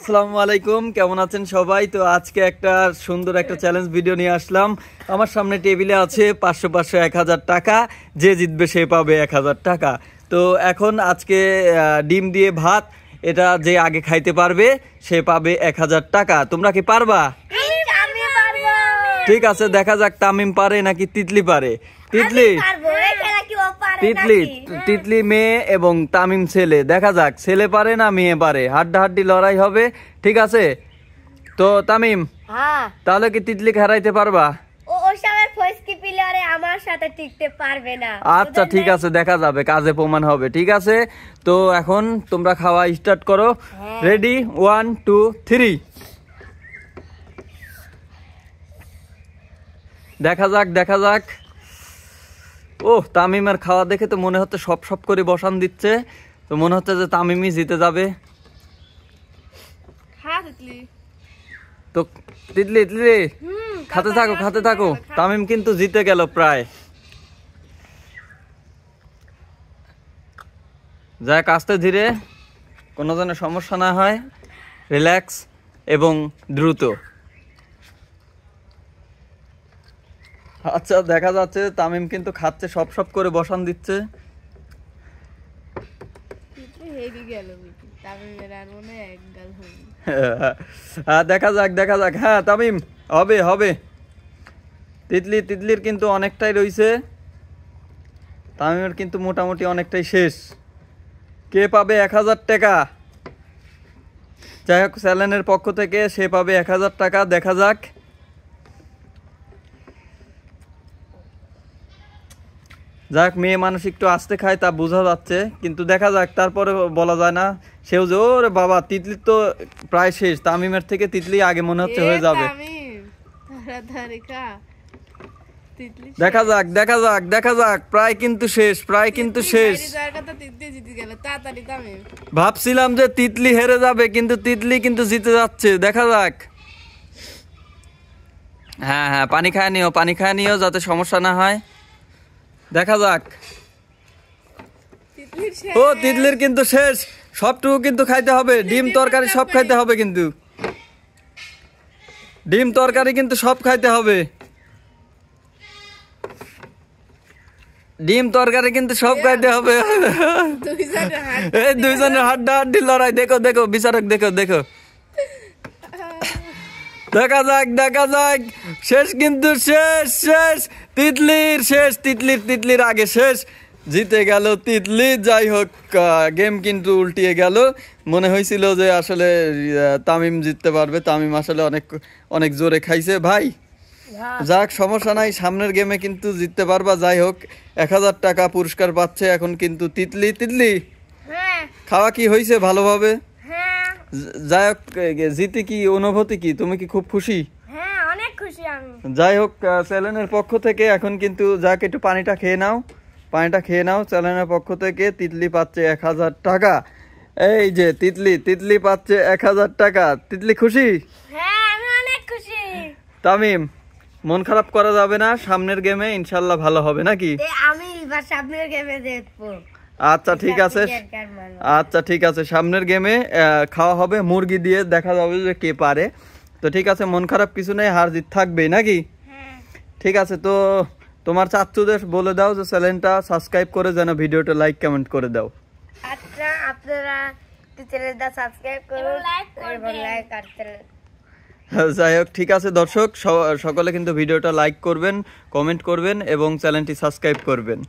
আসসালামু আলাইকুম, কেমন আছেন সবাই? তো আজকে একটা সুন্দর একটা চ্যালেঞ্জ ভিডিও নিয়ে আসলাম। আমার সামনে টেবিলে আছে 500 1000 টাকা। যে জিতবে সে পাবে 1000 টাকা। তো এখন আজকে ডিম দিয়ে ভাত, এটা যে আগে খাইতে পারবে সে পাবে 1000 টাকা। তোমরা কি পারবা? ঠিক আছে, দেখা যাক তামিম পারে নাকি তিতলি পারে। তিতলি মেয়ে এবং তামিম ছেলে। দেখা যাক ছেলে পারে না মেয়ে পারে, হাড্ডাহাড্ডি লড়াই হবে। ঠিক আছে, তো তামিম তাহলে কি তিতলি হারাইতে পারবা? আচ্ছা ঠিক আছে, দেখা যাবে, কাজে প্রমাণ হবে। ঠিক আছে, তো এখন তোমরা খাওয়া স্টার্ট করো। রেডি, 1 2 3। দেখা যাক দেখা যাক। ও, তামিমের খাওয়া দেখে তো মনে হচ্ছে সব সব করে বসান দিচ্ছে। তো মনে হচ্ছে যে তামিমই জিতে যাবে। তো তিতলি তিতলি খাতে থাকো খাতে থাকো। তামিম কিন্তু জিতে গেল প্রায়। যাক, আস্তে ধীরে, কোনো যেন সমস্যা না হয়, রিল্যাক্স এবং দ্রুত। আচ্ছা, দেখা যাচ্ছে তামিম কিন্তু খাচ্ছে, সব সব করে বসান দিচ্ছে। দেখা যাক দেখা যাক। হ্যাঁ তামিম, হবে হবে। তিতলির কিন্তু অনেকটাই রয়েছে, তামিমের কিন্তু মোটামুটি অনেকটাই শেষ। কে পাবে 1000 টাকা? যাই হোক, চ্যানেলের পক্ষ থেকে সে পাবে 1000 টাকা। দেখা যাক। যাক, মেয়ে মানুষ একটু আস্তে খায় তা বোঝা যাচ্ছে, কিন্তু দেখা যাক, তারপরে বলা যায় না। সেও যে ওরে বাবা, তিতলির তো প্রায় শেষ। তামিমের থেকে তিতলি আগে মনে হচ্ছে হয়ে যাবে। দেখা যাক দেখা যাক দেখা যাক। প্রায় কিন্তু শেষ, প্রায় কিন্তু শেষ। ভাবছিলাম যে তিতলি হেরে যাবে, কিন্তু তিতলি কিন্তু জিতে যাচ্ছে। দেখা যাক। হ্যাঁ হ্যাঁ, পানি খায় নিও যাতে সমস্যা না হয়। দেখা যাক। ও, তিতলির কিন্তু শেষ। সবটুকু কিন্তু খাইতে হবে, ডিম তরকারি সব খাইতে হবে, কিন্তু ডিম তরকারি কিন্তু সব খাইতে হবে। ডিম তরকারি কিন্তু সব খাইতে হবে। এই দুইজনের হাড্ডাহাড্ডি লড়াই। দেখো দেখো, বিচারক দেখো দেখো। দেখা যাক দেখা যাক। শেষ কিন্তু শেষ শেষ। তিতলির শেষ, তিতলির আগে শেষ। জিতে গেল তিতলি। যাই হোক, গেম কিন্তু উল্টিয়ে গেল। মনে হয়েছিল যে আসলে তামিম জিততে পারবে। তামিম আসলে অনেক অনেক জোরে খাইছে ভাই। যাক, সমস্যা নাই, সামনের গেমে কিন্তু জিততে পারবা। যাই হোক, 1000 টাকা পুরস্কার পাচ্ছে এখন কিন্তু তিতলি। খাওয়া কি হয়েছে ভালোভাবে? যাই হোক, জিতে কি অনুভূতি কি? তুমি কি খুব খুশি? হ্যাঁ, অনেক খুশি আমি। যাই হোক, চ্যানেলের পক্ষ থেকে এখন কিন্তু যাক, একটু পানিটা খেয়ে নাও। চ্যানেলের পক্ষ থেকে তিতলি পাচ্ছে 1000 টাকা। এই যে তিতলি পাচ্ছে 1000 টাকা। তিতলি খুশি? হ্যাঁ, আমি অনেক খুশি। তামিম, মন খারাপ করা যাবে না, সামনের গেমে ইনশাল্লাহ ভালো হবে নাকি? আমি এবার সামনের গেমে জিতবো। আচ্ছা ঠিক আছে, আচ্ছা ঠিক আছে, সামনের গেমে খাওয়া হবে মুরগি দিয়ে। দেখা যাবে যে কে পারে। তো ঠিক আছে, মন খারাপ কিছু নেই, হার জিত থাকবেই নাকি? ঠিক আছে, তো তোমার চাচ্চুদের বলে দাও যে চ্যানেলটা সাবস্ক্রাইব করে যেন ভিডিওটা লাইক কমেন্ট করে দাও। আচ্ছা, আপনারা চ্যানেলটা সাবস্ক্রাইব করুন এবং লাইক করতে। যাই হোক, ঠিক আছে দর্শক, সকলে কিন্তু ভিডিওটা লাইক করবেন, কমেন্ট করবেন এবং চ্যানেলটি সাবস্ক্রাইব করবেন।